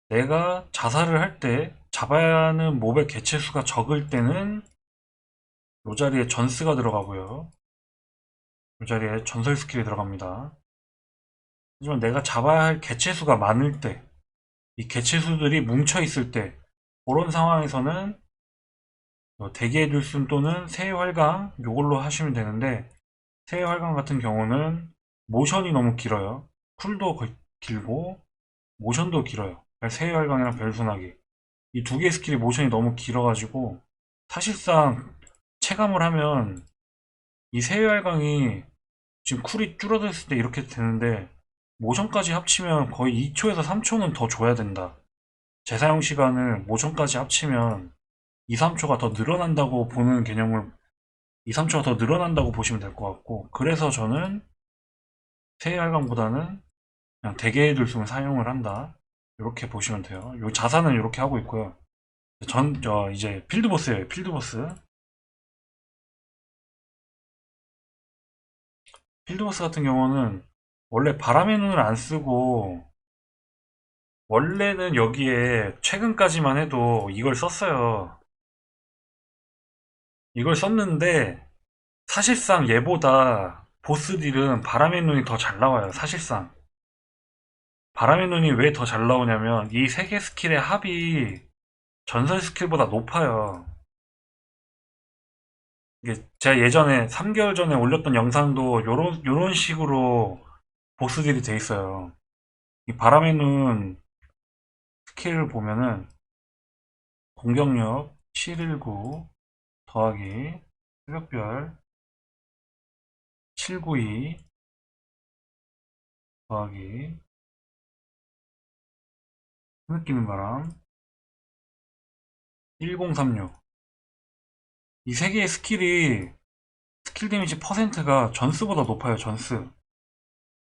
내가 자살을 할 때 잡아야 하는 몹의 개체수가 적을 때는 이 자리에 전스가 들어가고요. 이 자리에 전설 스킬이 들어갑니다. 하지만 내가 잡아야 할 개체수가 많을 때, 이 개체수들이 뭉쳐있을 때, 그런 상황에서는 대기의 들숨 또는 새의 활강 요걸로 하시면 되는데, 새의 활강 같은 경우는 모션이 너무 길어요. 쿨도 길고 모션도 길어요. 새의 활강이랑 별순하기 이 두 개의 스킬이 모션이 너무 길어가지고 사실상 체감을 하면 이 새의 활강이 지금 쿨이 줄어들었을 때 이렇게 되는데 모션까지 합치면 거의 2초에서 3초는 더 줘야 된다. 재사용 시간을 모션까지 합치면 2, 3초가 더 늘어난다고 보는 개념을 2, 3초가 더 늘어난다고 보시면 될 것 같고 그래서 저는 새의 활강보다는 그냥 대개의 들숨을 사용을 한다. 이렇게 보시면 돼요. 요 자산은 이렇게 하고 있고요. 이제 필드보스예요. 필드보스. 필드보스 같은 경우는 원래 바람의 눈을 안 쓰고 원래는 여기에 최근까지만 해도 이걸 썼어요. 이걸 썼는데 사실상 얘보다 보스 딜은 바람의 눈이 더 잘 나와요. 사실상 바람의 눈이 왜 더 잘 나오냐면 이 세 개 스킬의 합이 전설 스킬보다 높아요. 이게 제가 예전에 3개월 전에 올렸던 영상도 요런 식으로 보스 딜이 돼 있어요. 이 바람의 눈 스킬을 보면은 공격력 719 더하기 새벽별 792 더하기 흐느끼는 바람 1036 이 세 개의 스킬이 스킬 데미지 퍼센트가 전스보다 높아요. 전스가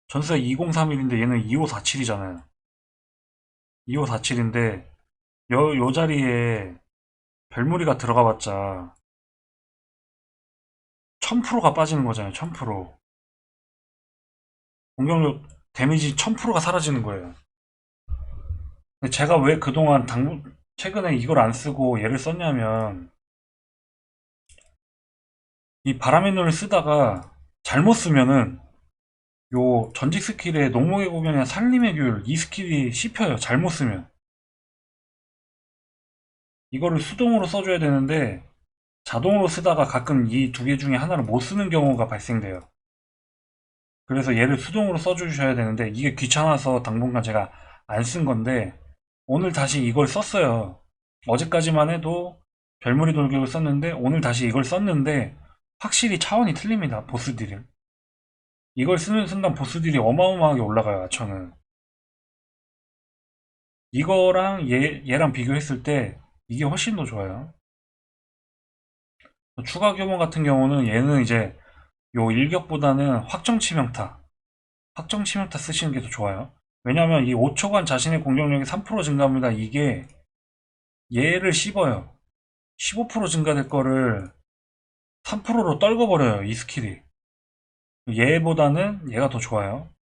2031인데 얘는 2547이잖아요. 2547인데 요 자리에 별무리가 들어가 봤자 1000%가 빠지는 거잖아요. 1000%. 공격력 데미지 1000%가 사라지는 거예요. 근데 제가 왜 그동안 최근에 이걸 안 쓰고 얘를 썼냐면 이 바람의 눈을 쓰다가 잘못 쓰면은 요 전직 스킬의 농목의 고견이나 산림의 규율 이 스킬이 씹혀요. 잘못 쓰면 이거를 수동으로 써줘야 되는데 자동으로 쓰다가 가끔 이 두 개 중에 하나를 못 쓰는 경우가 발생돼요. 그래서 얘를 수동으로 써주셔야 되는데 이게 귀찮아서 당분간 제가 안 쓴 건데 오늘 다시 이걸 썼어요. 어제까지만 해도 별무리 돌격을 썼는데 오늘 다시 이걸 썼는데 확실히 차원이 틀립니다. 보스딜은. 이걸 쓰는 순간 보스딜이 어마어마하게 올라가요. 아처는. 이거랑 얘랑 비교했을 때 이게 훨씬 더 좋아요. 추가 교본 같은 경우는 얘는 이제 요 일격보다는 확정 치명타 쓰시는 게 더 좋아요. 왜냐하면 이 5초간 자신의 공격력이 3% 증가합니다. 이게 얘를 씹어요. 15% 증가될 거를 3%로 떨궈버려요. 이 스킬이. 얘보다는 얘가 더 좋아요.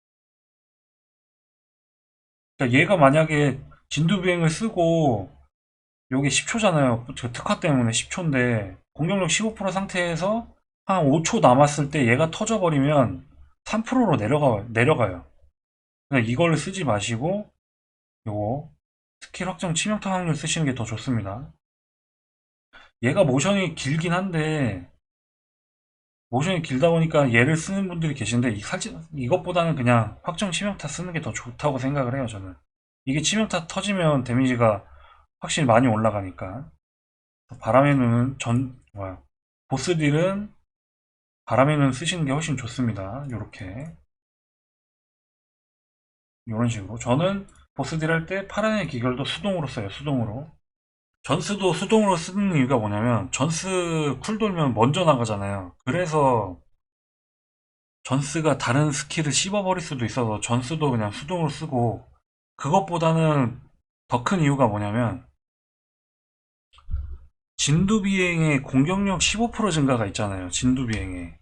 그러니까 얘가 만약에 진두비행을 쓰고 요게 10초잖아요. 저 특화 때문에 10초인데 공격력 15% 상태에서 한 5초 남았을 때 얘가 터져버리면 3%로 내려가요. 그러니까 이걸 쓰지 마시고 요거 스킬 확정 치명타 확률 쓰시는 게 더 좋습니다. 얘가 모션이 길긴 한데 모션이 길다 보니까 얘를 쓰는 분들이 계신데 이것보다는 그냥 확정 치명타 쓰는 게 더 좋다고 생각을 해요. 저는 이게 치명타 터지면 데미지가 확실히 많이 올라가니까 바람의 눈은 보스 딜은 바람의 눈 쓰시는 게 훨씬 좋습니다. 요렇게 이런 식으로 저는 보스 딜 할 때 파란의 기결도 수동으로 써요. 수동으로 전스도 수동으로 쓰는 이유가 뭐냐면 전스 쿨 돌면 먼저 나가잖아요. 그래서 전스가 다른 스킬을 씹어버릴 수도 있어서 전스도 그냥 수동으로 쓰고 그것보다는 더 큰 이유가 뭐냐면 진두비행의 공격력 15% 증가가 있잖아요. 진두비행의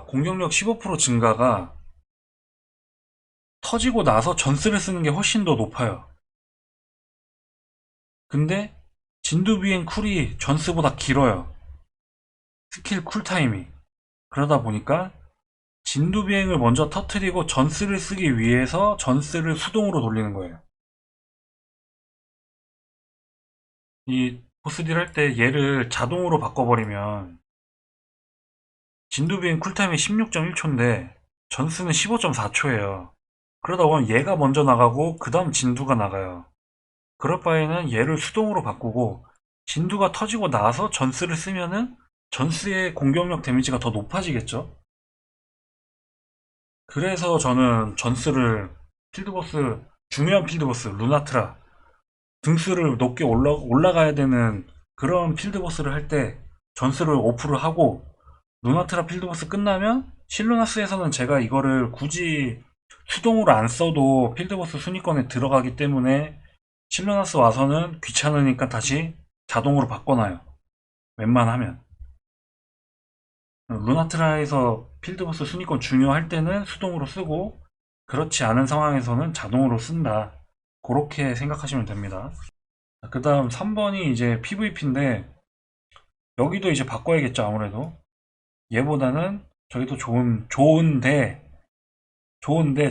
공격력 15% 증가가 터지고 나서 전스를 쓰는 게 훨씬 더 높아요. 근데 진두비행 쿨이 전스보다 길어요. 스킬 쿨타임이. 그러다 보니까 진두비행을 먼저 터트리고 전스를 쓰기 위해서 전스를 수동으로 돌리는 거예요. 이 보스딜 할 때 얘를 자동으로 바꿔버리면 진두비행 쿨타임이 16.1초인데 전스는 15.4초예요. 그러다 보면 얘가 먼저 나가고 그 다음 진두가 나가요. 그럴 바에는 얘를 수동으로 바꾸고 진두가 터지고 나서 전스를 쓰면은 전스의 공격력 데미지가 더 높아지겠죠? 그래서 저는 전스를 필드보스, 중요한 필드보스, 루나트라, 등수를 높게 올라가야 되는 그런 필드보스를 할 때 전스를 오프를 하고 루나트라 필드보스 끝나면 실루나스에서는 제가 이거를 굳이 수동으로 안 써도 필드보스 순위권에 들어가기 때문에 실루나스 와서는 귀찮으니까 다시 자동으로 바꿔놔요. 웬만하면. 루나트라에서 필드보스 순위권 중요할 때는 수동으로 쓰고 그렇지 않은 상황에서는 자동으로 쓴다. 그렇게 생각하시면 됩니다. 그 다음 3번이 이제 PVP인데 여기도 이제 바꿔야겠죠 아무래도. 얘보다는 저기도 좋은데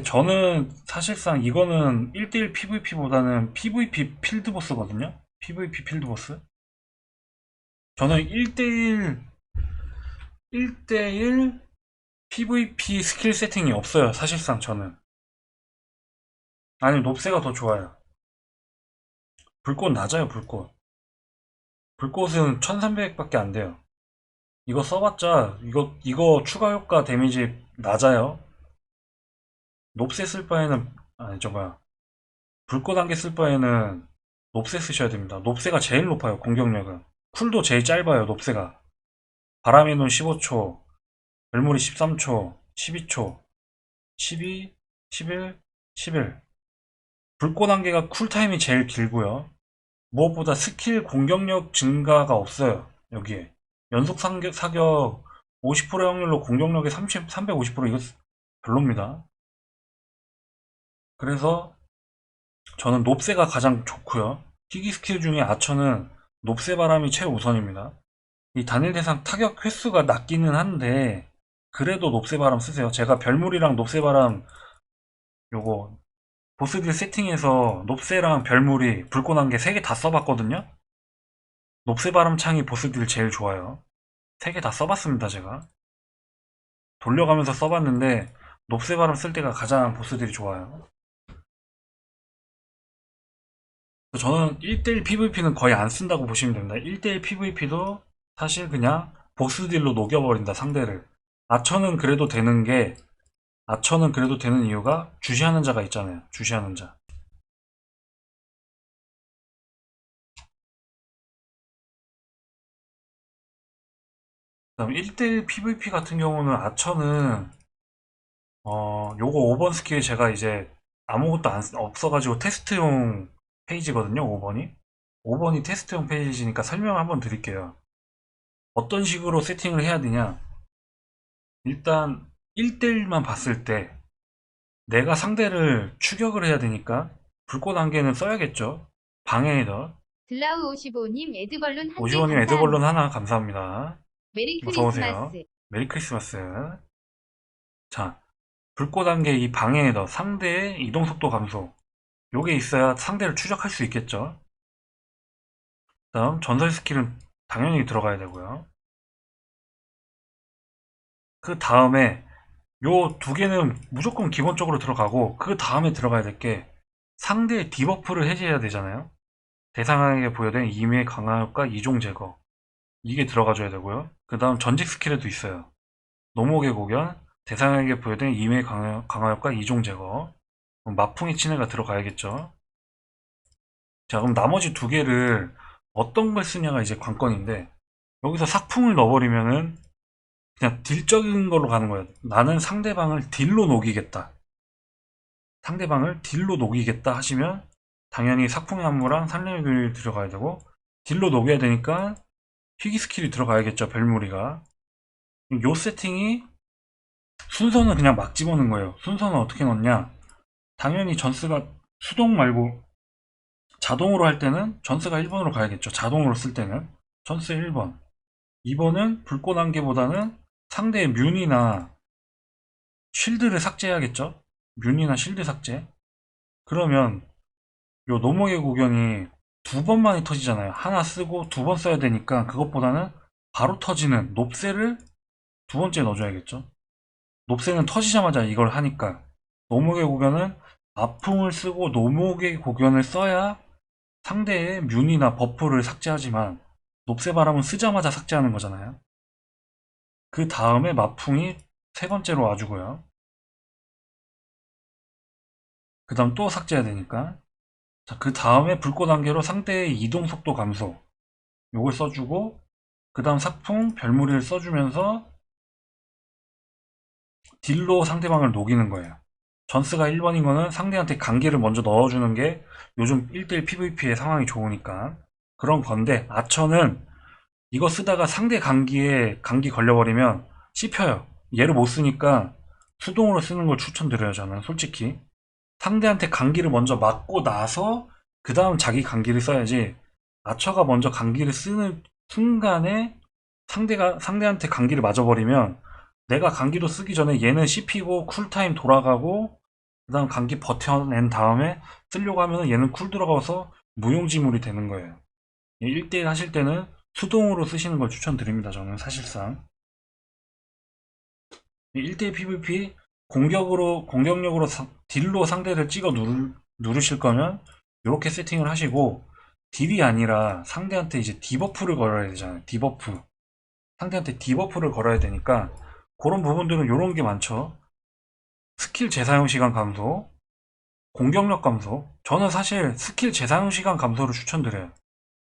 저는 사실상 이거는 1대1 PVP보다는 PVP 필드보스거든요. PVP 필드보스. 저는 1대1 PVP 스킬 세팅이 없어요. 사실상 저는. 아니 롭세가 더 좋아요. 불꽃 낮아요 불꽃. 불꽃은 1300밖에 안 돼요. 이거 써봤자 이거 추가 효과 데미지 낮아요. 롭세 쓸 바에는 아니 저 뭐야 불꽃 안개 쓸 바에는 롭세 쓰셔야 됩니다. 롭세가 제일 높아요 공격력은. 쿨도 제일 짧아요 롭세가. 바람의 눈 15초, 별무리 13초, 12초, 12, 11, 11. 불꽃 안개가 쿨타임이 제일 길고요. 무엇보다 스킬 공격력 증가가 없어요. 여기에. 연속 사격 50% 확률로 공격력이 350% 이거 별로입니다. 그래서 저는 롭세가 가장 좋고요. 희귀 스킬 중에 아처는 롭세 바람이 최우선입니다. 이 단일 대상 타격 횟수가 낮기는 한데 그래도 롭세 바람 쓰세요. 제가 별물이랑 롭세 바람 요거 보스딜 세팅해서 롭세랑 별물이 불꽃 안개 3개 다 써봤거든요. 롭세 바람 창이 보스딜 제일 좋아요. 3개 다 써봤습니다 제가. 돌려가면서 써봤는데 롭세 바람 쓸 때가 가장 보스딜이 좋아요. 저는 1대1 PVP는 거의 안 쓴다고 보시면 됩니다. 1대1 PVP도 사실 그냥 보스딜로 녹여버린다 상대를. 아처는 그래도 되는 게 아처는 그래도 되는 이유가 주시하는 자가 있잖아요. 주시하는 자. 그다음 1대1 PVP 같은 경우는 아처는 요거 5번 스킬 제가 이제 아무것도 없어가지고 테스트용 페이지거든요. 5번이. 5번이 테스트용 페이지니까 설명 한번 드릴게요. 어떤 식으로 세팅을 해야 되냐. 일단 1대1만 봤을 때 내가 상대를 추격을 해야 되니까 불꽃 안개는 써야겠죠. 방해에더. 글라우 55님 에드벌룬 한 개 55님 에드벌룬 감사합니다. 하나 감사합니다. 메리 어서오세요. 크리스마스. 메리 크리스마스. 자, 불꽃 안개 이 방해에더 상대의 이동속도 감소. 요게 있어야 상대를 추적할 수 있겠죠. 다음 전설 스킬은 당연히 들어가야 되고요. 그 다음에 요 두 개는 무조건 기본적으로 들어가고 그 다음에 들어가야 될 게 상대의 디버프를 해제해야 되잖아요. 대상에게 부여된 임의 강화 효과 2종 제거. 이게 들어가줘야 되고요. 그 다음 전직 스킬에도 있어요. 노목의 고견, 대상에게 부여된 임의 강화 효과 2종 제거. 그럼 마풍의 친해가 들어가야겠죠. 자, 그럼 나머지 두 개를 어떤 걸 쓰냐가 이제 관건인데 여기서 삭풍을 넣어버리면은 그냥 딜적인 걸로 가는 거예요. 나는 상대방을 딜로 녹이겠다. 상대방을 딜로 녹이겠다 하시면 당연히 삭풍의 안무랑 산림을 들어가야 되고 딜로 녹여야 되니까 희귀 스킬이 들어가야겠죠. 별무리가. 요 세팅이 순서는 그냥 막 집어넣은 거예요. 순서는 어떻게 넣냐. 당연히 전스가 수동 말고 자동으로 할 때는 전스가 1번으로 가야겠죠. 자동으로 쓸 때는 전스 1번. 2번은 불꽃안개보다는 상대의 뮨이나 쉴드를 삭제해야겠죠. 뮨이나 쉴드 삭제. 그러면 요 노목의 고견이 두 번만에 터지잖아요. 하나 쓰고 두 번 써야 되니까 그것보다는 바로 터지는 롭세를 두 번째 넣어줘야겠죠. 롭세는 터지자마자 이걸 하니까 노목의 고견은 아풍을 쓰고 노목의 고견을 써야 상대의 뮨이나 버프를 삭제하지만 롭세 바람은 쓰자마자 삭제하는 거잖아요. 그 다음에 마풍이 세 번째로 와주고요. 그 다음 또 삭제해야 되니까. 자, 그 다음에 불꽃안개로 상대의 이동속도 감소. 요걸 써주고, 그 다음 삭풍, 별무리를 써주면서 딜로 상대방을 녹이는 거예요. 전스가 1번인 거는 상대한테 간기를 먼저 넣어주는 게 요즘 1대1 PVP의 상황이 좋으니까 그런 건데, 아처는 이거 쓰다가 상대 감기에 감기 걸려버리면 씹혀요. 얘를 못 쓰니까 수동으로 쓰는 걸 추천드려요. 저는 솔직히 상대한테 감기를 먼저 맞고 나서 그 다음 자기 감기를 써야지. 아처가 먼저 감기를 쓰는 순간에 상대한테 감기를 맞아버리면 내가 감기도 쓰기 전에 얘는 씹히고 쿨타임 돌아가고 그 다음 감기 버텨낸 다음에 쓰려고 하면 얘는 쿨 들어가서 무용지물이 되는 거예요. 1대1 하실 때는 수동으로 쓰시는 걸 추천드립니다. 저는 사실상 1대1 PVP 공격력으로 딜로 상대를 찍어 누르실 거면 이렇게 세팅을 하시고, 딜이 아니라 상대한테 이제 디버프를 걸어야 되잖아요. 디버프, 상대한테 디버프를 걸어야 되니까 그런 부분들은 이런 게 많죠. 스킬 재사용 시간 감소, 공격력 감소. 저는 사실 스킬 재사용 시간 감소를 추천드려요.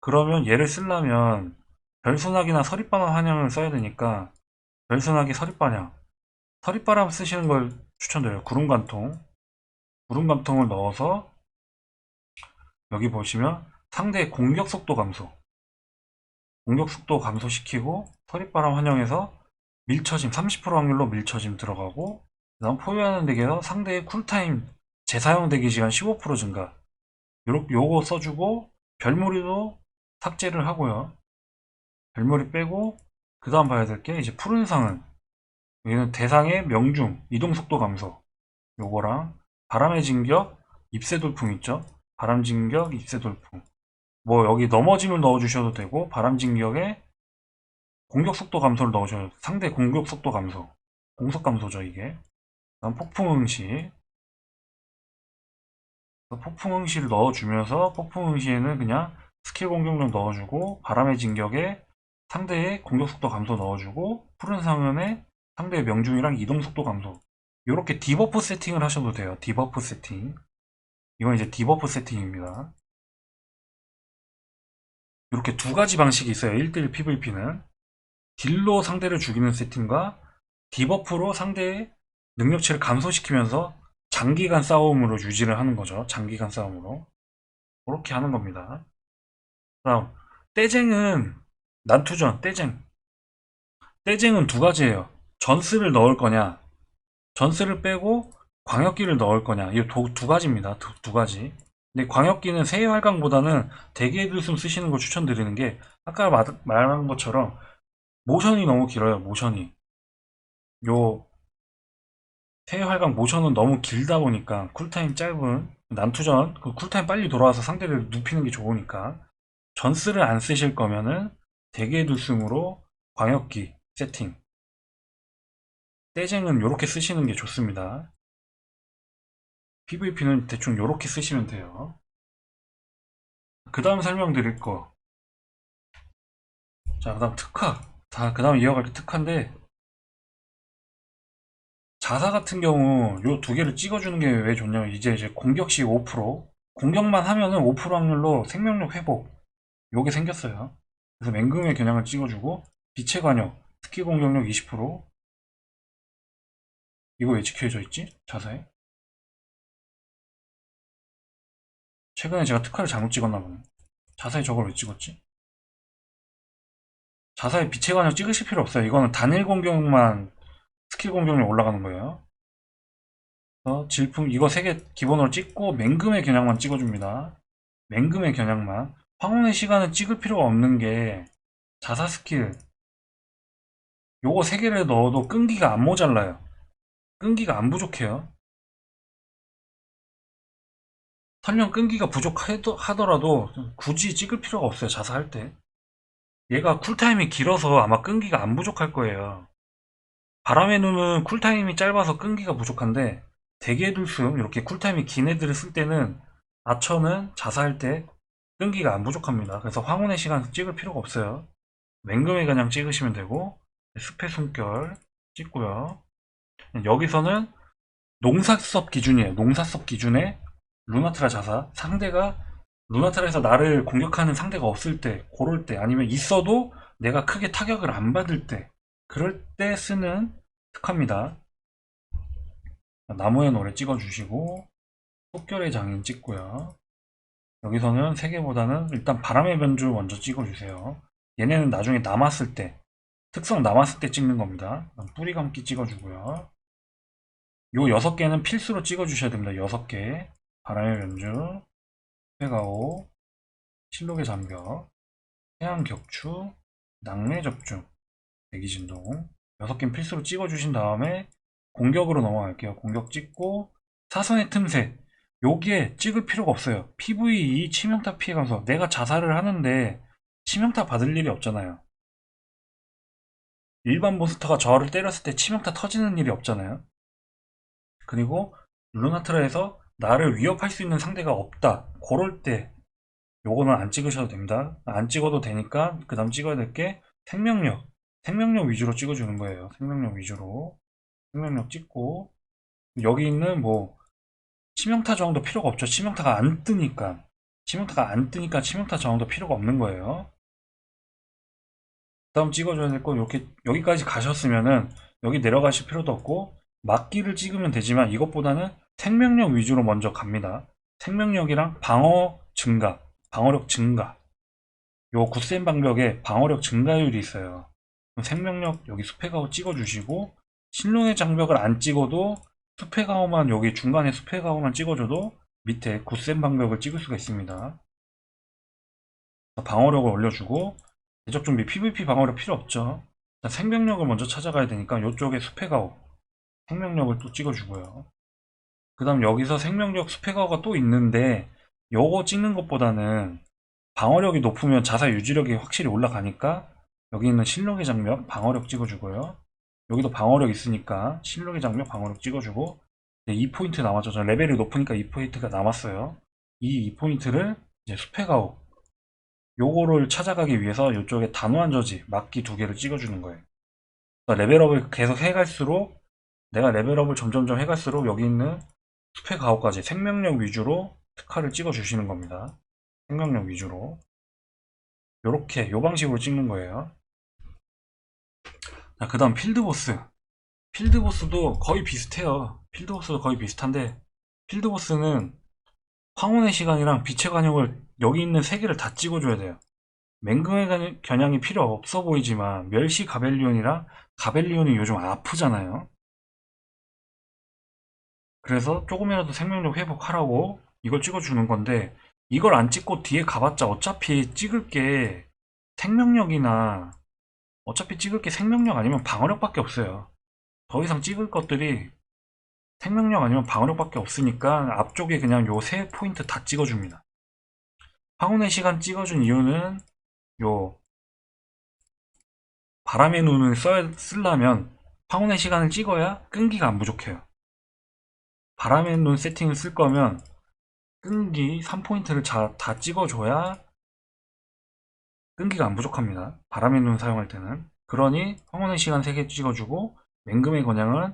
그러면 얘를 쓰려면 별소나기나 서릿바람 환영을 써야 되니까 별소나기 서릿반향, 서릿바람 쓰시는 걸 추천드려요. 구름감통을 넣어서 여기 보시면 상대의 공격 속도 감소, 공격 속도 감소시키고 서릿바람 환영해서 밀처짐 30% 확률로 밀처짐 들어가고, 그 다음 포위하는 덱에서 상대의 쿨타임 재사용 대기 시간 15% 증가, 요거 써주고 별무리도 삭제를 하고요. 별무리 빼고 그 다음 봐야 될 게 이제 푸른 상은, 여기는 대상의 명중 이동속도 감소, 요거랑 바람의 진격 입새돌풍 있죠. 바람 진격 입새돌풍, 뭐 여기 넘어짐을 넣어주셔도 되고 바람 진격에 공격 속도 감소를 넣으셔도 돼요. 상대 공격 속도 감소, 공속 감소죠 이게. 그다음 폭풍 응시, 폭풍 응시를 넣어주면서 폭풍 응시에는 그냥 스킬 공격력 넣어주고 바람의 진격에 상대의 공격 속도 감소 넣어주고 푸른 상은에 상대의 명중이랑 이동 속도 감소. 이렇게 디버프 세팅을 하셔도 돼요. 디버프 세팅. 이건 이제 디버프 세팅입니다. 이렇게 두 가지 방식이 있어요. 1대1 PVP는 딜로 상대를 죽이는 세팅과 디버프로 상대의 능력치를 감소시키면서 장기간 싸움으로 유지를 하는 거죠. 장기간 싸움으로. 그렇게 하는 겁니다. 다음, 떼쟁은 난투전, 떼쟁은 두 가지예요. 전스를 넣을 거냐, 전스를 빼고 광역기를 넣을 거냐, 이 두 가지입니다. 두 가지. 근데 광역기는 세활강보다는 대기의 들숨 쓰시는 걸 추천드리는 게, 아까 말한 것처럼 모션이 너무 길어요. 모션이 요 세활강 모션은 너무 길다 보니까 쿨타임 짧은 난투전, 그 쿨타임 빨리 돌아와서 상대를 눕히는 게 좋으니까 전스를 안 쓰실 거면은 대기의 들숨으로 광역기 세팅, 떼쟁은 이렇게 쓰시는 게 좋습니다. PVP는 대충 이렇게 쓰시면 돼요. 그 다음 설명드릴 거, 자, 그 다음 특화. 그 다음 이어갈 게 특화인데, 자사 같은 경우 요 두 개를 찍어주는 게 왜 좋냐면, 이제 공격 시 5%, 공격만 하면은 5% 확률로 생명력 회복, 요게 생겼어요. 그래서 맹금의 겨냥을 찍어주고, 빛의 관역, 스킬 공격력 20%. 이거 왜 찍혀져 있지? 자사에? 최근에 제가 특화를 잘못 찍었나 보네. 자사에 저걸 왜 찍었지? 자사에 빛의 관역 찍으실 필요 없어요. 이거는 단일 공격만 스킬 공격력 올라가는 거예요. 질풍 이거 3개 기본으로 찍고 맹금의 겨냥만 찍어줍니다. 맹금의 겨냥만. 황혼의 시간은 찍을 필요가 없는 게 자사 스킬 요거 3개를 넣어도 끈기가 안 모자라요. 끈기가 안 부족해요. 설령 끈기가 부족하더라도 굳이 찍을 필요가 없어요. 자사할 때. 얘가 쿨타임이 길어서 아마 끈기가 안 부족할 거예요. 바람의 눈은 쿨타임이 짧아서 끈기가 부족한데 대개둘숨 이렇게 쿨타임이 긴 애들을 쓸 때는 아처는 자사할 때 끈기가 안 부족합니다. 그래서 황혼의 시간 찍을 필요가 없어요. 맹금에 그냥 찍으시면 되고 숲의 숨결 찍고요. 여기서는 농사섭 기준이에요. 농사섭 기준에 루나트라 자사 상대가 루나트라에서 나를 공격하는 상대가 없을 때 그럴 때 아니면 있어도 내가 크게 타격을 안 받을 때 그럴 때 쓰는 특화입니다. 나무의 노래 찍어주시고 속결의 장인 찍고요. 여기서는 3개보다는 일단 바람의 변주 먼저 찍어주세요. 얘네는 나중에 남았을 때 특성 남았을 때 찍는 겁니다. 뿌리 감기 찍어주고요. 요 6개는 필수로 찍어주셔야 됩니다. 6개 바람의 변주, 회가오, 실록의 장벽, 태양 격추, 낙뢰 접중, 대기진동 6개는 필수로 찍어주신 다음에 공격으로 넘어갈게요. 공격 찍고 사선의 틈새 요기에 찍을 필요가 없어요. PVE 치명타 피해 감소 내가 자살을 하는데 치명타 받을 일이 없잖아요. 일반 몬스터가 저를 때렸을 때 치명타 터지는 일이 없잖아요. 그리고 루나트라에서 나를 위협할 수 있는 상대가 없다. 그럴 때 요거는 안 찍으셔도 됩니다. 안 찍어도 되니까 그 다음 찍어야 될 게 생명력. 생명력 위주로 찍어주는 거예요. 생명력 위주로. 생명력 찍고 여기 있는 뭐 치명타 저항도 필요가 없죠. 치명타가 안 뜨니까. 치명타가 안 뜨니까 치명타 저항도 필요가 없는 거예요. 그 다음 찍어줘야 될 거 이렇게 여기까지 가셨으면은 여기 내려가실 필요도 없고 막기를 찍으면 되지만 이것보다는 생명력 위주로 먼저 갑니다. 생명력이랑 방어 증가, 방어력 증가. 요 굳센 방벽에 방어력 증가율이 있어요. 그럼 생명력 여기 숲의가오 찍어주시고 신룡의 장벽을 안 찍어도 숲의가오만 여기 중간에 숲의가오만 찍어줘도 밑에 굳센 방벽을 찍을 수가 있습니다. 방어력을 올려주고 대적 준비 PVP 방어력 필요 없죠. 생명력을 먼저 찾아가야 되니까 이쪽에 숲의가오 생명력을 또 찍어주고요. 그 다음 여기서 생명력 숲의가오가 또 있는데 요거 찍는 것보다는 방어력이 높으면 자사 유지력이 확실히 올라가니까 여기 있는 실록의 장벽 방어력 찍어주고요. 여기도 방어력 있으니까 실록의 장벽 방어력 찍어주고 2포인트 남았죠. 저 레벨이 높으니까 2포인트가 남았어요. 이 2포인트를 이제 숲의가오 요거를 찾아가기 위해서 이쪽에 단호한 저지 막기 2개를 찍어주는 거예요. 레벨업을 계속 해갈수록 내가 레벨업을 점점점 해갈수록 여기 있는 숲의가오까지 생명력 위주로 특화를 찍어주시는 겁니다. 생명력 위주로 요렇게 요 방식으로 찍는 거예요. 자, 그 다음 필드보스. 필드보스도 거의 비슷해요. 필드보스도 거의 비슷한데 필드보스는 황혼의 시간이랑 빛의 관역을 여기 있는 3개를 다 찍어줘야 돼요. 맹금의 겨냥이 필요 없어 보이지만 멸시 가벨리온이랑 가벨리온이 요즘 아프잖아요. 그래서 조금이라도 생명력 회복하라고 이걸 찍어주는 건데 이걸 안 찍고 뒤에 가봤자 어차피 찍을 게 생명력이나 어차피 찍을 게 생명력 아니면 방어력밖에 없어요. 더 이상 찍을 것들이 생명력 아니면 방어력밖에 없으니까 앞쪽에 그냥 요 3포인트 다 찍어줍니다. 황혼의 시간 찍어준 이유는 요 바람의 눈을 쓰려면 황혼의 시간을 찍어야 끈기가 안 부족해요. 바람의 눈 세팅을 쓸 거면 끈기 3포인트를 다 찍어줘야 끈기가 안 부족합니다. 바람의 눈 사용할 때는. 그러니 황혼의 시간 3개 찍어주고 맹금의 권향은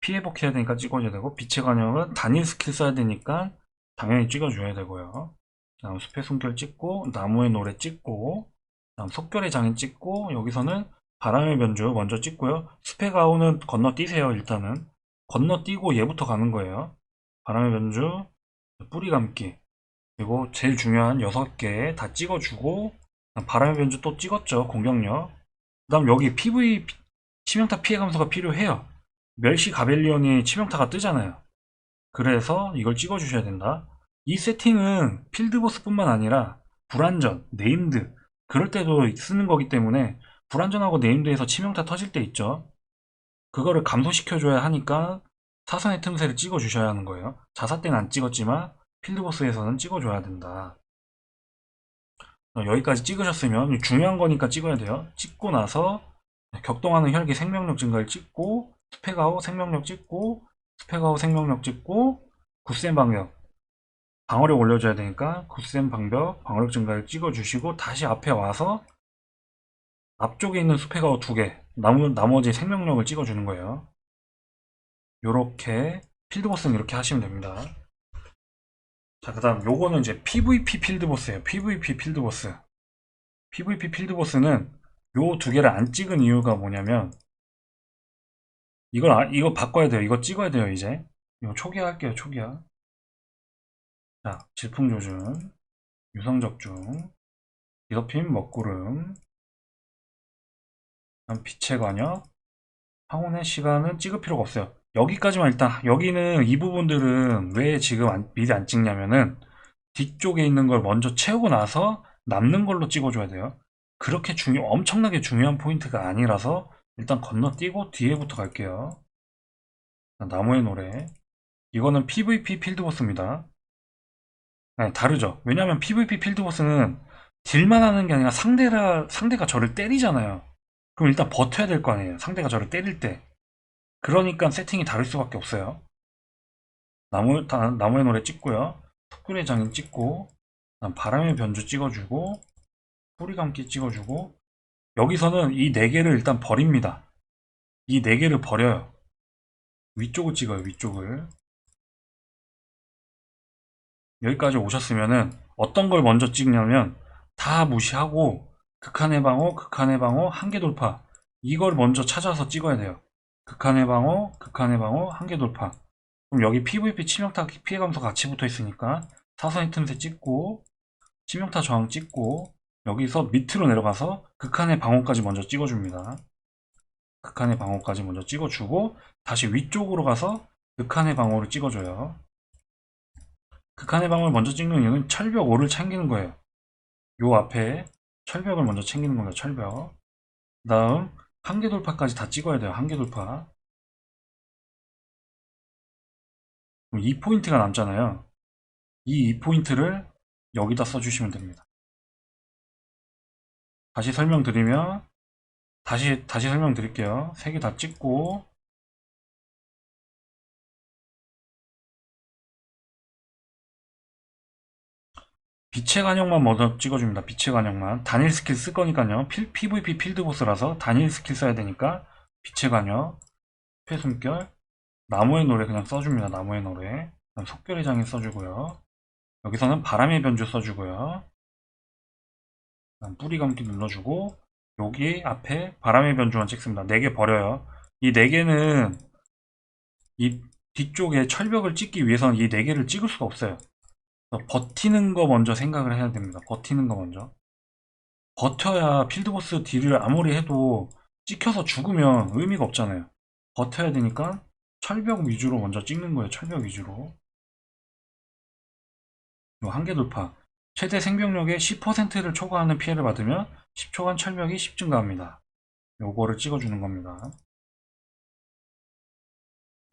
피해복해야 되니까 찍어줘야 되고 빛의 권향은 단일 스킬 써야 되니까 당연히 찍어줘야 되고요. 다음 숲의 숨결 찍고 나무의 노래 찍고 다음 속결의 장인 찍고 여기서는 바람의 변주 먼저 찍고요. 숲의 가오는 건너뛰세요. 일단은 건너뛰고 얘부터 가는 거예요. 바람의 변주 뿌리 감기 그리고 제일 중요한 6개 다 찍어주고 바람의 변주 또 찍었죠. 공격력 그 다음 여기 PV 치명타 피해 감소가 필요해요. 멸시 가벨리온이 치명타가 뜨잖아요. 그래서 이걸 찍어주셔야 된다. 이 세팅은 필드보스뿐만 아니라 불안전, 네임드 그럴 때도 쓰는 거기 때문에 불안전하고 네임드에서 치명타 터질 때 있죠. 그거를 감소시켜줘야 하니까 사선의 틈새를 찍어주셔야 하는 거예요. 자사 때는 안 찍었지만 필드보스에서는 찍어줘야 된다. 여기까지 찍으셨으면 중요한 거니까 찍어야 돼요. 찍고 나서 격동하는 혈기 생명력 증가를 찍고 스펙아웃 생명력 찍고 스펙아웃 생명력 찍고 굳센 방역 방어력 올려줘야 되니까 굳센 방벽 방어력 증가를 찍어주시고 다시 앞에 와서 앞쪽에 있는 스펙아웃 2개 나머지 생명력을 찍어주는 거예요. 요렇게 필드보스는 이렇게 하시면 됩니다. 자, 그 다음 요거는 이제 PVP 필드보스예요. PVP 필드보스. PVP 필드보스는 요 두 개를 안 찍은 이유가 뭐냐면 이거 바꿔야 돼요. 이거 찍어야 돼요. 이제 이거 초기화 할게요. 초기화. 자, 질풍조준, 유성적중, 디더핌, 먹구름, 빛의 관여, 황혼의 시간은 찍을 필요가 없어요. 여기까지만 일단 여기는 이 부분들은 왜 지금 미리 안 찍냐면은 뒤쪽에 있는 걸 먼저 채우고 나서 남는 걸로 찍어줘야 돼요. 그렇게 엄청나게 중요한 포인트가 아니라서 일단 건너뛰고 뒤에부터 갈게요. 나무의 노래. 이거는 PVP 필드보스입니다. 네, 다르죠. 왜냐면 PVP 필드보스는 딜만 하는 게 아니라 상대가 저를 때리잖아요. 그럼 일단 버텨야 될 거 아니에요. 상대가 저를 때릴 때. 그러니까 세팅이 다를 수밖에 없어요. 나무의 노래 찍고요. 턱굴의 장인 찍고 바람의 변주 찍어주고 뿌리 감기 찍어주고 여기서는 이 4개를 일단 버립니다. 이 4개를 버려요. 위쪽을 찍어요. 위쪽을. 여기까지 오셨으면은 어떤 걸 먼저 찍냐면 다 무시하고 극한의 방어, 극한의 방어, 한계 돌파 이걸 먼저 찾아서 찍어야 돼요. 극한의 방어, 극한의 방어, 한계 돌파. 그럼 여기 PVP 치명타 피해 감소 같이 붙어 있으니까 사선의 틈새 찍고 치명타 저항 찍고 여기서 밑으로 내려가서 극한의 방어까지 먼저 찍어줍니다. 극한의 방어까지 먼저 찍어주고 다시 위쪽으로 가서 극한의 방어를 찍어줘요. 극한의 방어를 먼저 찍는 이유는 철벽 5를 챙기는 거예요. 요 앞에 철벽을 먼저 챙기는 겁니다. 철벽. 그 다음 한계 돌파까지 다 찍어야 돼요. 한계 돌파. 그럼 2포인트가 남잖아요. 이 2포인트를 여기다 써주시면 됩니다. 다시 설명드리면 다시 설명드릴게요. 3개 다 찍고 빛의 간역만 먼저 찍어줍니다. 빛의 간역만. 단일 스킬 쓸 거니까요. PVP 필드보스라서 단일 스킬 써야 되니까 빛의 간역, 폐숨결, 나무의 노래 그냥 써줍니다. 나무의 노래. 속결의 장인 써주고요. 여기서는 바람의 변주 써주고요. 뿌리 감기 눌러주고 여기 앞에 바람의 변주만 찍습니다. 4개 버려요. 이 4개는 이 뒤쪽에 철벽을 찍기 위해서는 이 4개를 찍을 수가 없어요. 버티는 거 먼저 생각을 해야 됩니다. 버티는 거 먼저. 버텨야 필드보스 딜을 아무리 해도 찍혀서 죽으면 의미가 없잖아요. 버텨야 되니까 철벽 위주로 먼저 찍는 거예요. 철벽 위주로. 요 한계 돌파. 최대 생명력의 10%를 초과하는 피해를 받으면 10초간 철벽이 10 증가합니다. 요거를 찍어주는 겁니다.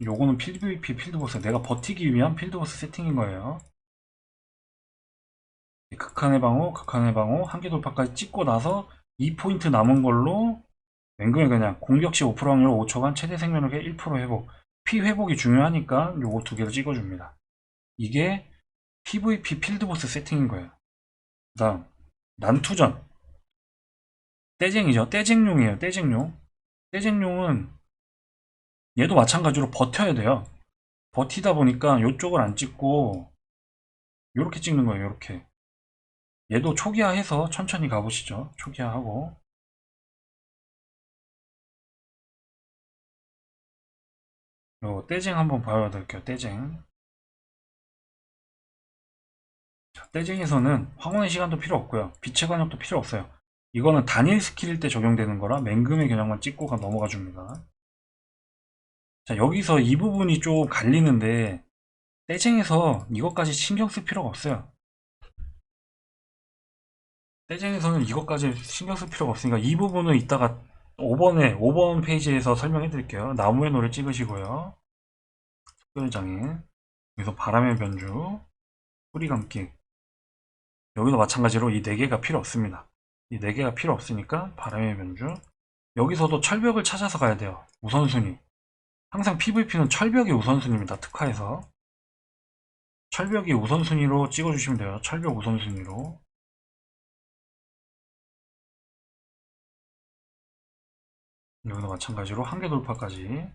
요거는 PVP 필드보스. 내가 버티기 위한 필드보스 세팅인 거예요. 극한의 방어, 극한의 방어, 한계 돌파까지 찍고 나서 2포인트 남은 걸로 맹금에 그냥 공격 시 5% 확률 5초간 최대 생명력의 1% 회복. 피 회복이 중요하니까 요거 2개를 찍어줍니다. 이게 PVP 필드보스 세팅인 거예요. 그 다음 난투전 떼쟁이죠. 떼쟁용이에요. 떼쟁용. 떼쟁용은 얘도 마찬가지로 버텨야 돼요. 버티다 보니까 요쪽을 안 찍고 요렇게 찍는 거예요. 요렇게. 얘도 초기화해서 천천히 가보시죠. 초기화하고 요 떼쟁 한번 보여드릴게요. 떼쟁. 떼쟁에서는 황혼의 시간도 필요 없고요. 빛의 관역도 필요 없어요. 이거는 단일 스킬일 때 적용되는 거라 맹금의 겨냥만 찍고 넘어가 줍니다. 자, 여기서 이 부분이 좀 갈리는데 떼쟁에서 이것까지 신경 쓸 필요가 없어요. 떼쟁에서는 이것까지 신경 쓸 필요가 없으니까 이 부분은 이따가 5번 페이지에서 설명해 드릴게요. 나무의 노래 찍으시고요. 특별장애, 여기서 바람의 변주, 뿌리 감기. 여기도 마찬가지로 이 4개가 필요 없습니다. 이 4개가 필요 없으니까 바람의 변주. 여기서도 철벽을 찾아서 가야 돼요. 우선순위. 항상 PVP는 철벽이 우선순위입니다. 특화에서. 철벽이 우선순위로 찍어주시면 돼요. 철벽 우선순위로. 여기도 마찬가지로 한계 돌파까지.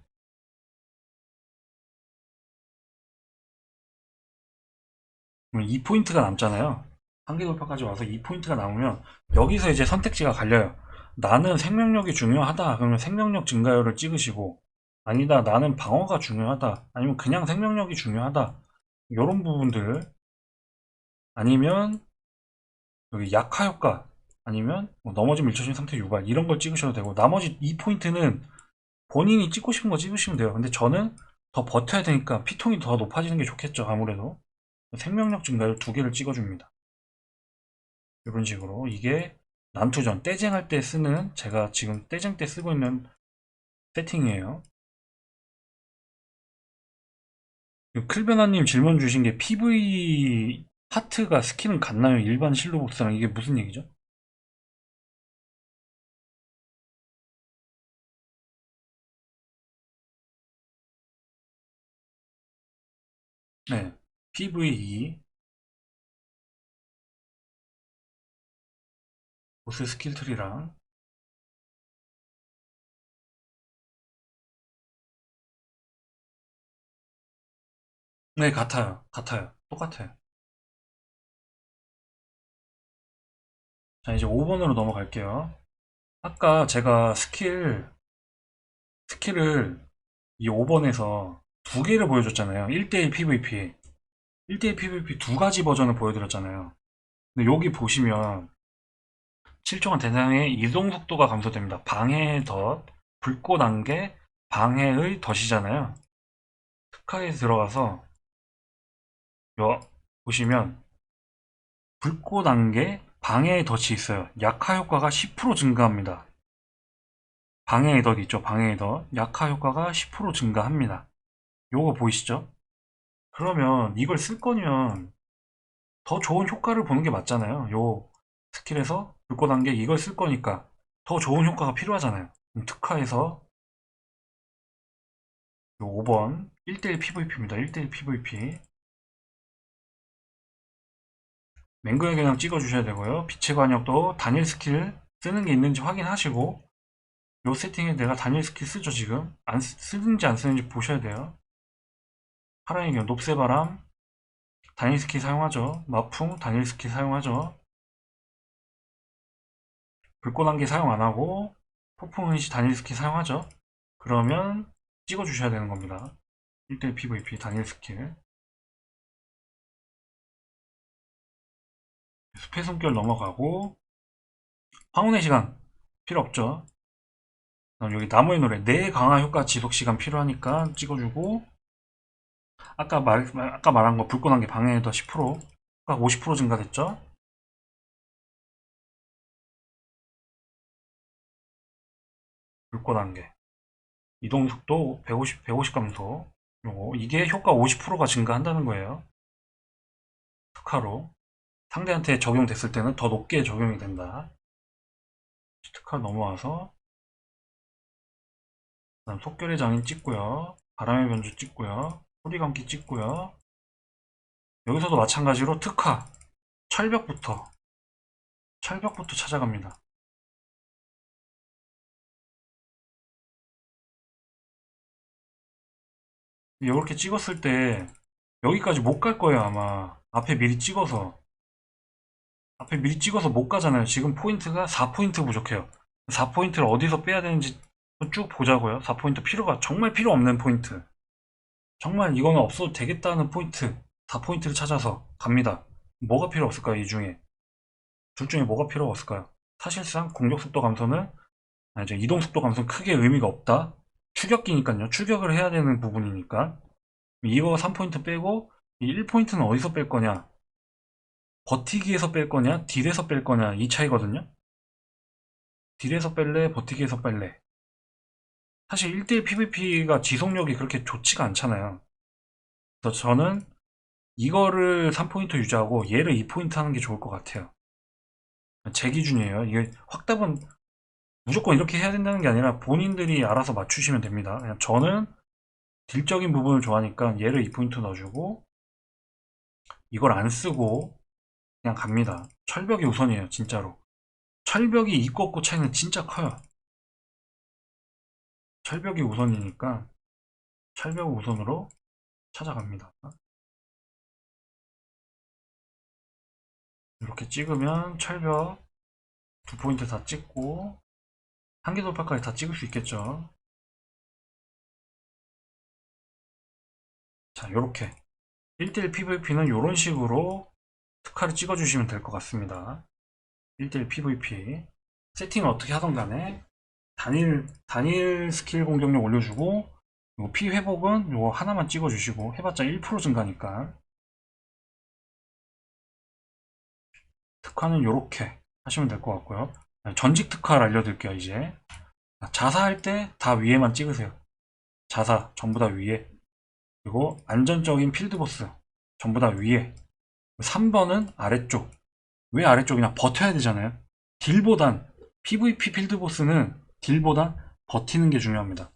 그럼 2포인트가 남잖아요. 한계 돌파까지 와서 2포인트가 남으면 여기서 이제 선택지가 갈려요. 나는 생명력이 중요하다. 그러면 생명력 증가율을 찍으시고, 아니다. 나는 방어가 중요하다. 아니면 그냥 생명력이 중요하다. 이런 부분들. 아니면 여기 약화 효과. 아니면 뭐 넘어짐 밀쳐진 상태 유발. 이런 걸 찍으셔도 되고, 나머지 2포인트는 본인이 찍고 싶은 거 찍으시면 돼요. 근데 저는 더 버텨야 되니까 피통이 더 높아지는 게 좋겠죠. 아무래도. 생명력 증가율 2개를 찍어줍니다. 이런 식으로. 이게 난투전, 떼쟁할 때 쓰는, 제가 지금 떼쟁 때 쓰고 있는 세팅이에요. 클베나님 질문 주신 게 PV 하트가 스킬은 같나요? 일반 실로복스랑. 이게 무슨 얘기죠? 네, PVE 보스 스킬 트리랑. 네, 같아요, 똑같아요. 자, 이제 5번으로 넘어갈게요. 아까 제가 스킬을 이 5번에서 2개를 보여줬잖아요. 1대1 PVP 1대1 PVP 2가지 버전을 보여드렸잖아요. 근데 여기 보시면 실종한 대상의 이동 속도가 감소됩니다. 방해의 덫, 불꽃 안개, 방해의 덫이잖아요. 특화에 들어가서 요 보시면 불꽃 안개, 방해의 덫이 있어요. 약화 효과가 10% 증가합니다. 방해의 덫 있죠? 방해의 덫. 약화 효과가 10% 증가합니다. 요거 보이시죠? 그러면 이걸 쓸 거면 더 좋은 효과를 보는 게 맞잖아요. 요 스킬에서 불꽃 안개 이걸 쓸 거니까 더 좋은 효과가 필요하잖아요. 특화에서 요 5번 1대1 PVP입니다. 1대1 PVP. 맹구의 겨냥 찍어주셔야 되고요. 빛의 관역도 단일 스킬 쓰는 게 있는지 확인하시고, 요 세팅에 내가 단일 스킬 쓰죠 지금. 쓰는지 안 쓰는지 보셔야 돼요. 파랑의 겨냥 높새바람 단일 스킬 사용하죠. 마풍 단일 스킬 사용하죠. 불꽃 안개 사용 안 하고 폭풍의시 단일 스킬 사용하죠. 그러면 찍어주셔야 되는 겁니다. 1대1 PVP 단일 스킬. 숲의 숨결 넘어가고, 황혼의 시간 필요 없죠. 그럼 여기 나무의 노래 내 강화 효과 지속 시간 필요하니까 찍어주고, 아까 말한 거 불꽃 안개 방해도 10%, 아까 50% 증가됐죠. 불꽃 안개 이동 속도 150 감소. 요거 이게 효과 50%가 증가한다는 거예요. 특화로 상대한테 적용됐을 때는 더 높게 적용이 된다. 특화 넘어와서 그다음 속결의 장인 찍고요. 바람의 변주 찍고요. 소리 감기 찍고요. 여기서도 마찬가지로 특화 철벽부터 찾아갑니다. 이렇게 찍었을 때 여기까지 못 갈 거예요. 아마 앞에 미리 찍어서 못 가잖아요. 지금 포인트가 4포인트 부족해요. 4포인트를 어디서 빼야 되는지 쭉 보자고요. 4포인트 정말 필요 없는 포인트, 정말 이거는 없어도 되겠다는 포인트 4포인트를 찾아서 갑니다. 뭐가 필요 없을까요? 이 중에 둘 중에 뭐가 필요가 없을까요? 사실상 공격속도 감소는, 이제 이동속도 감소는 크게 의미가 없다. 추격기니까요. 추격을 해야 되는 부분이니까 이거 3포인트 빼고 이 1포인트는 어디서 뺄 거냐? 버티기에서 뺄 거냐? 딜에서 뺄 거냐? 이 차이거든요. 딜에서 뺄래? 버티기에서 뺄래? 사실 1대1 PVP가 지속력이 그렇게 좋지가 않잖아요. 그래서 저는 이거를 3포인트 유지하고 얘를 2포인트 하는 게 좋을 것 같아요. 제 기준이에요. 이게 확답은 무조건 이렇게 해야 된다는 게 아니라 본인들이 알아서 맞추시면 됩니다. 그냥 저는 딜적인 부분을 좋아하니까 얘를 2포인트 넣어주고 이걸 안 쓰고 그냥 갑니다. 철벽이 우선이에요, 진짜로. 철벽이 있고 없고 차이는 진짜 커요. 철벽이 우선이니까 철벽 우선으로 찾아갑니다. 이렇게 찍으면 철벽 2포인트 다 찍고 한계 돌파까지 다 찍을 수 있겠죠. 자, 요렇게 1대1 PVP는 이런 식으로 특화를 찍어주시면 될 것 같습니다. 1대1 PVP 세팅을 어떻게 하던 간에 단일 스킬 공격력 올려주고 요 피 회복은 요거 하나만 찍어주시고 해봤자 1% 증가니까 특화는 요렇게 하시면 될 것 같고요. 전직 특화를 알려드릴게요. 이제 자사할 때 다 위에만 찍으세요. 자사 전부 다 위에, 그리고 안전적인 필드보스 전부 다 위에, 3번은 아래쪽. 왜 아래쪽이냐? 버텨야 되잖아요. 딜보단 PVP 필드보스는 딜보단 버티는 게 중요합니다.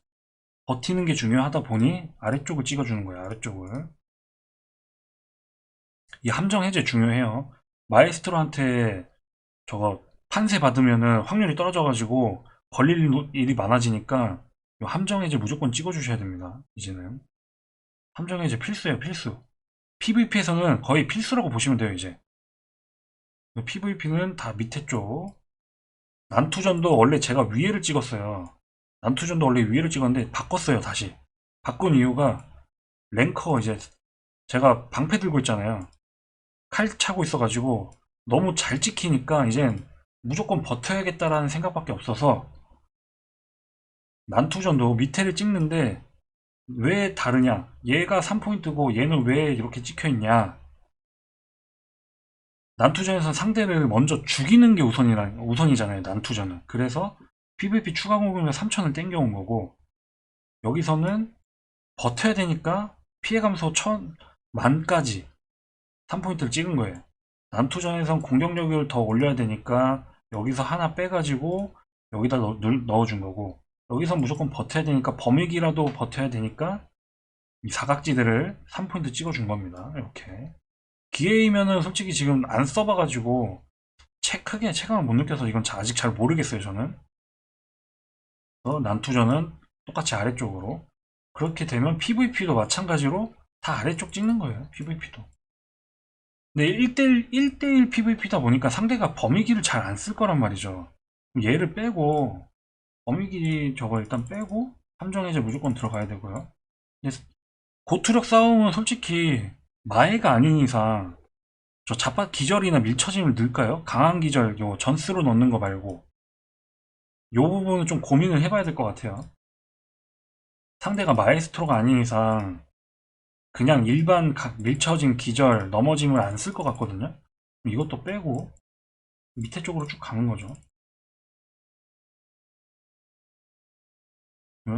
버티는 게 중요하다 보니 아래쪽을 찍어주는 거예요. 아래쪽을. 이 함정 해제 중요해요. 마에스트로한테 저거 판세 받으면은 확률이 떨어져가지고 걸릴 일이 많아지니까 이 함정 해제 무조건 찍어주셔야 됩니다. 이제는 함정 해제 필수예요. 필수. PVP에서는 거의 필수라고 보시면 돼요. 이제 PVP는 다 밑에 쪽. 난투전도 원래 제가 위에를 찍었어요. 난투전도 원래 위에를 찍었는데 바꿨어요. 다시 바꾼 이유가 랭커, 이제 제가 방패 들고 있잖아요. 칼 차고 있어가지고 너무 잘 찍히니까 이젠 무조건 버텨야겠다라는 생각밖에 없어서 난투전도 밑에를 찍는데 왜 다르냐? 얘가 3포인트고 얘는 왜 이렇게 찍혀있냐? 난투전에서는 상대를 먼저 죽이는 게 우선이잖아요. 난투전은. 그래서 PVP 추가 공격력 3000을 땡겨온 거고, 여기서는 버텨야 되니까 피해 감소 1000만까지 3포인트를 찍은 거예요. 난투전에선 공격력을 더 올려야 되니까 여기서 하나 빼가지고 여기다 넣어준 거고, 여기서 무조건 버텨야 되니까 범위기라도 버텨야 되니까 이 사각지대를 3포인트 찍어준 겁니다. 이렇게. 기회이면은 솔직히 지금 안 써봐가지고 크게 체감을 못 느껴서 이건 아직 잘 모르겠어요. 저는. 난투전은 똑같이 아래쪽으로. 그렇게 되면 PVP도 마찬가지로 다 아래쪽 찍는 거예요. PVP도. 근데 1대1 PVP다 보니까 상대가 범위기를 잘 안 쓸 거란 말이죠. 얘를 빼고 범위기 저거 일단 빼고 함정해제 무조건 들어가야 되고요. 고투력 싸움은 솔직히 마해가 아닌 이상 저 자팟 기절이나 밀쳐짐을 넣을까요? 강한 기절 요 전스로 넣는 거 말고 요 부분은 좀 고민을 해봐야 될 것 같아요. 상대가 마에스트로가 아닌 이상 그냥 일반 밀쳐짐 기절 넘어짐을 안 쓸 것 같거든요. 이것도 빼고 밑에 쪽으로 쭉 가는 거죠.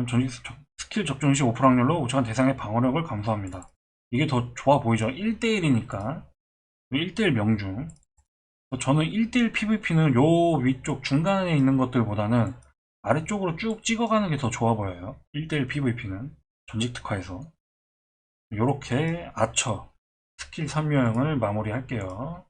전직 스킬 적중 시 5% 확률로 우측한 대상의 방어력을 감소합니다. 이게 더 좋아 보이죠? 1대1이니까 1대1 명중. 저는 1대1 PVP는 요 위쪽 중간에 있는 것들보다는 아래쪽으로 쭉 찍어가는 게 더 좋아 보여요. 1대1 PVP는 전직 특화에서 요렇게 아처 스킬 3명을 마무리 할게요.